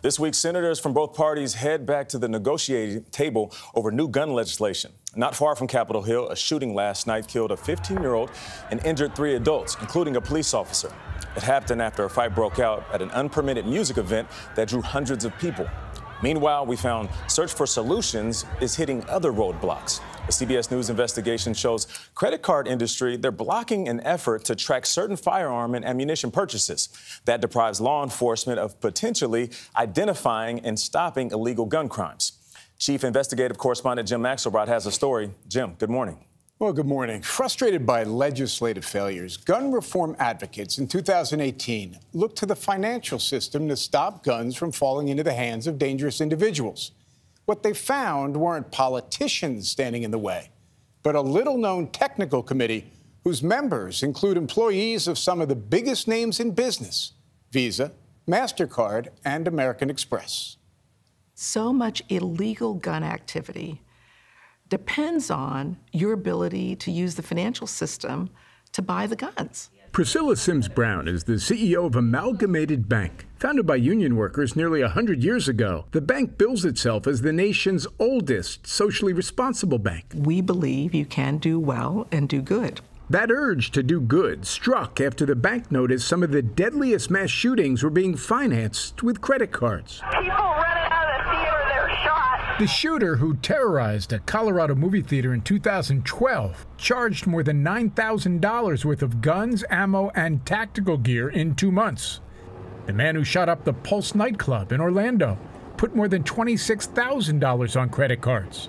This week, senators from both parties head back to the negotiating table over new gun legislation. Not far from Capitol Hill, a shooting last night killed a 15-year-old and injured 3 adults, including a police officer. It happened after a fight broke out at an unpermitted music event that drew hundreds of people. Meanwhile, we found search for solutions is hitting other roadblocks. A CBS News investigation shows credit card industry, they're blocking an effort to track certain firearm and ammunition purchases. That deprives law enforcement of potentially identifying and stopping illegal gun crimes. Chief Investigative Correspondent Jim Axelrod has a story. Jim, good morning. Well, good morning. Frustrated by legislative failures, gun reform advocates in 2018 looked to the financial system to stop guns from falling into the hands of dangerous individuals. What they found weren't politicians standing in the way, but a little-known technical committee whose members include employees of some of the biggest names in business: Visa, MasterCard, and American Express. So much illegal gun activity depends on your ability to use the financial system to buy the guns. Priscilla Sims Brown is the CEO of Amalgamated Bank. Founded by union workers nearly 100 years ago, the bank bills itself as the nation's oldest socially responsible bank. We believe you can do well and do good. That urge to do good struck after the bank noticed some of the deadliest mass shootings were being financed with credit cards. People running out of the theater, they're shot. The shooter who terrorized a Colorado movie theater in 2012 charged more than $9,000 worth of guns, ammo, and tactical gear in 2 months. The man who shot up the Pulse nightclub in Orlando put more than $26,000 on credit cards.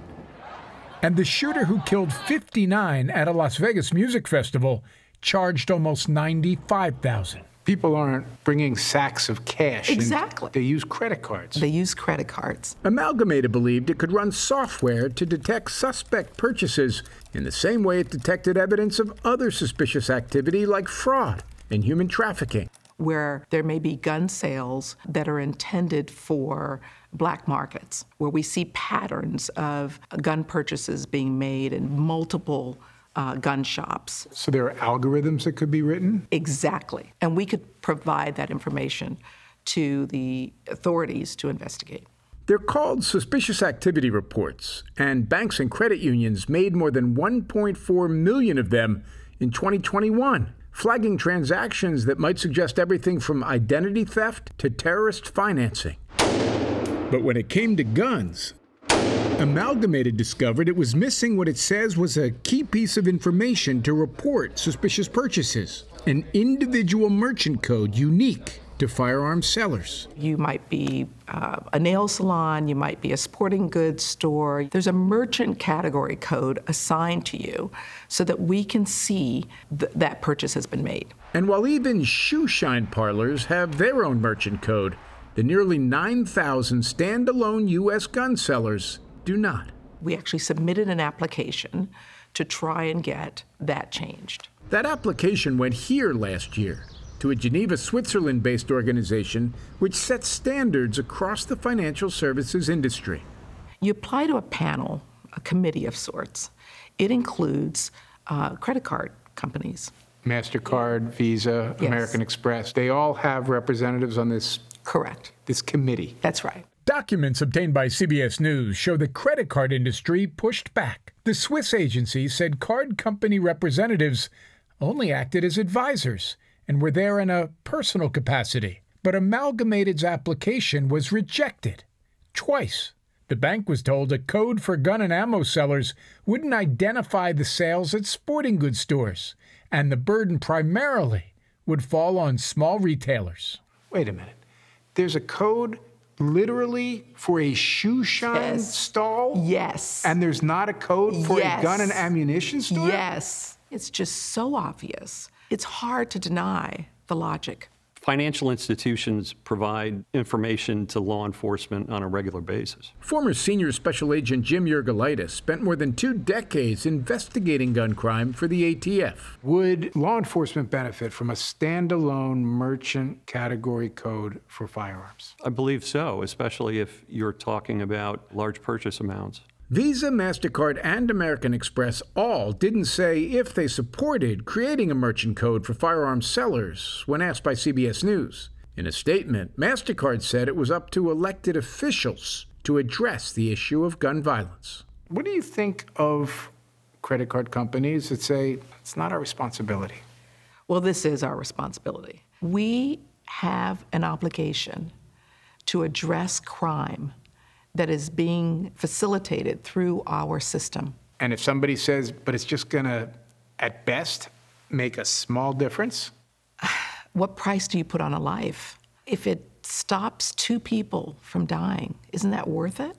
And the shooter who killed 59 at a Las Vegas music festival charged almost $95,000. People aren't bringing sacks of cash. Exactly. They use credit cards. They use credit cards. Amalgamated believed it could run software to detect suspect purchases in the same way it detected evidence of other suspicious activity like fraud and human trafficking. Where there may be gun sales that are intended for black markets, where we see patterns of gun purchases being made in multiple gun shops. So there are algorithms that could be written? Exactly. And we could provide that information to the authorities to investigate. They're called suspicious activity reports, and banks and credit unions made more than 1.4 million of them in 2021. Flagging transactions that might suggest everything from identity theft to terrorist financing. But when it came to guns, Amalgamated discovered it was missing what it says was a key piece of information to report suspicious purchases, an individual merchant code unique to firearm sellers. You might be a nail salon, you might be a sporting goods store. There's a merchant category code assigned to you so that we can see that purchase has been made. And while even shoe shine parlors have their own merchant code, the nearly 9,000 standalone U.S. gun sellers do not. We actually submitted an application to try and get that changed. That application went here last year to a Geneva, Switzerland-based organization which sets standards across the financial services industry. You apply to a panel, a committee of sorts. It includes credit card companies. MasterCard, Visa, Yes. American Express, they all have representatives on this committee. That's right. Documents obtained by CBS News show the credit card industry pushed back. The Swiss agency said card company representatives only acted as advisors and were there in a personal capacity. But Amalgamated's application was rejected twice. The bank was told a code for gun and ammo sellers wouldn't identify the sales at sporting goods stores, and the burden primarily would fall on small retailers. Wait a minute. There's a code literally for a shoe shine stall? Yes. And there's not a code for a gun and ammunition store? Yes. It's just so obvious. It's hard to deny the logic. Financial institutions provide information to law enforcement on a regular basis. Former senior special agent Jim Yergolaitis spent more than 2 decades investigating gun crime for the ATF. Would law enforcement benefit from a standalone merchant category code for firearms? I believe so, especially if you're talking about large purchase amounts. Visa, MasterCard, and American Express all didn't say if they supported creating a merchant code for firearms sellers when asked by CBS News. In a statement, MasterCard said it was up to elected officials to address the issue of gun violence. What do you think of credit card companies that say it's not our responsibility? Well, this is our responsibility. We have an obligation to address crime that is being facilitated through our system. And if somebody says, but it's just going to, at best, make a small difference? What price do you put on a life? If it stops 2 people from dying, isn't that worth it?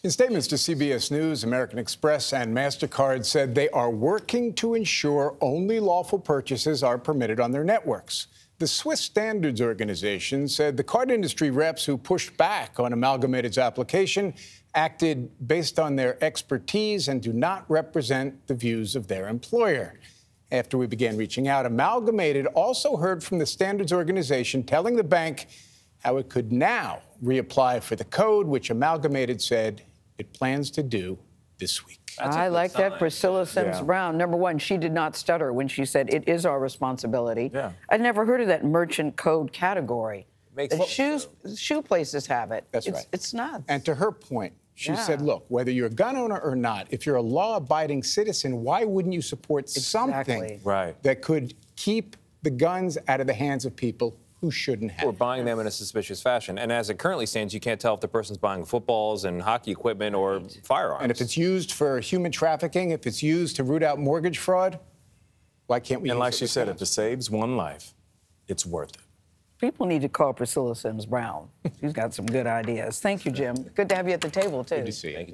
In statements to CBS News, American Express and MasterCard said they are working to ensure only lawful purchases are permitted on their networks. The Swiss Standards Organization said the card industry reps who pushed back on Amalgamated's application acted based on their expertise and do not represent the views of their employer. After we began reaching out, Amalgamated also heard from the Standards Organization telling the bank how it could now reapply for the code, which Amalgamated said it plans to do this week. I like that. Priscilla Sims Brown. Number one, she did not stutter when she said it is our responsibility. Yeah. I'd never heard of that merchant code category. Makes Shoe places have it. That's right. It's nuts. And to her point, she said, look, whether you're a gun owner or not, if you're a law-abiding citizen, why wouldn't you support something that could keep the guns out of the hands of people who shouldn't have? Or buying them in a suspicious fashion. And as it currently stands, you can't tell if the person's buying footballs and hockey equipment or firearms. And if it's used for human trafficking, if it's used to root out mortgage fraud, why can't we use it? And like she said, if it saves one life, it's worth it. People need to call Priscilla Sims Brown. She's got some good ideas. Thank you, Jim. Good to have you at the table, too. Good to see you.